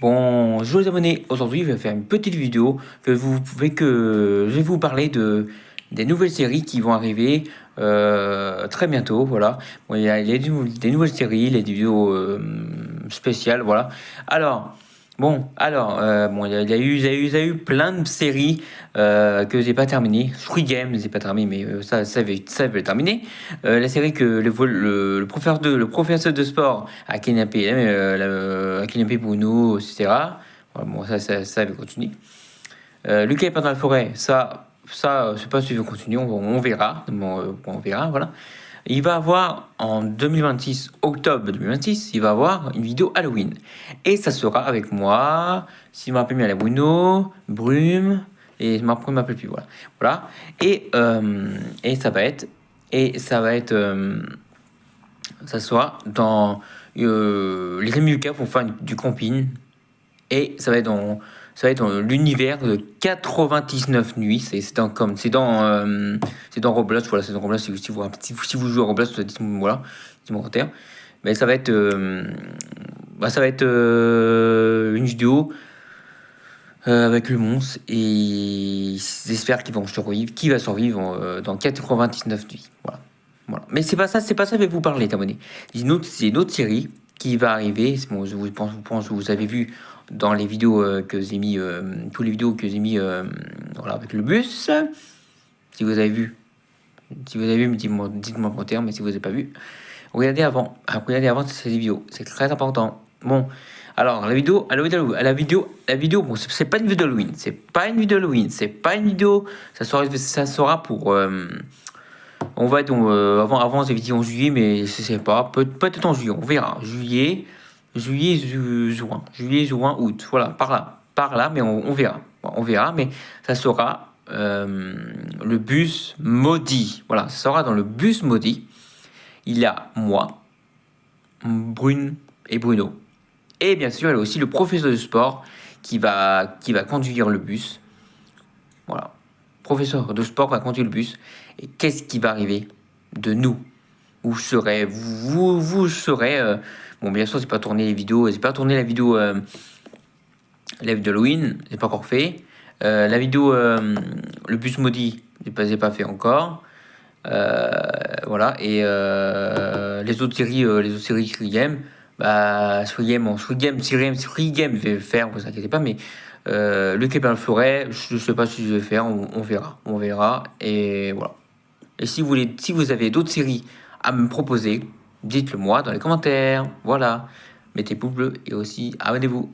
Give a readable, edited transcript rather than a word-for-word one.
Bon, je les abonnés, aujourd'hui je vais faire une petite vidéo que je vais vous parler des nouvelles séries qui vont arriver très bientôt, voilà. Bon, des nouvelles séries, les vidéos spéciales, voilà. Alors, il y a eu plein de séries que j'ai pas terminées. Squid Game, j'ai pas terminé, mais ça va terminer. La série que le professeur de sport a kidnappé, a kidnappé Bruno, etc. Voilà, bon, ça va continuer. Lucas est pas dans la forêt, je sais pas si je vais continuer, on verra. On verra, voilà. Il va avoir en 2026, octobre 2026, il va avoir une vidéo Halloween. Et ça sera avec moi, si je me rappelle bien, la Bruno, Brume, et je ne m'appelle plus, voilà. Voilà. Et ça va être, et ça va être, ça sera dans les amis Lucas vont faire du camping et ça va être dans l'univers de 99 nuits. C'est dans Roblox. Voilà, c'est dans Roblox. Si vous jouez à Roblox, dites-moi voilà, dites-moi en commentaire. Mais ça va être une vidéo avec le monstre et j'espère qu'ils vont survivre. Qui va survivre dans 99 nuits. Voilà. Voilà. Mais c'est pas ça que je vais vous parler, abonné. C'est une autre série qui va arriver. Bon, je pense que vous avez vu dans les vidéos que j'ai mis, tous les vidéos que j'ai mis, voilà, avec le bus. Si vous avez vu, dites-moi en commentaire, mais si vous n'avez pas vu, regardez avant ces vidéos, c'est très important. Bon, alors la vidéo, bon, c'est pas une vidéo d'Halloween, c'est pas une vidéo, ça sera pour, on va être avant c'était en juillet, mais je sais pas, peut-être en juillet, on verra. Juin, août, voilà, par là, mais on verra. Bon, on verra, mais ça sera le bus maudit. Voilà, ça sera dans le bus maudit. Il y a moi, Brune et Bruno. Et bien sûr, il y a aussi le professeur de sport qui va conduire le bus. Voilà. Professeur de sport va conduire le bus. Et qu'est-ce qui va arriver de nous? Vous serez. Bon, bien sûr, j'ai pas tourné les vidéos. J'ai pas tourné la vidéo d'Halloween. J'ai pas encore fait. La vidéo le bus maudit. J'ai pas fait encore. Voilà. Et les autres séries Squid Game. Bah, Squid Game, je vais faire. Vous inquiétez pas, mais le Quai dans la forêt, je sais pas si je vais faire, on verra, et voilà. Et si vous avez d'autres séries à me proposer, dites-le moi dans les commentaires, voilà. Mettez pouce bleu et aussi abonnez-vous.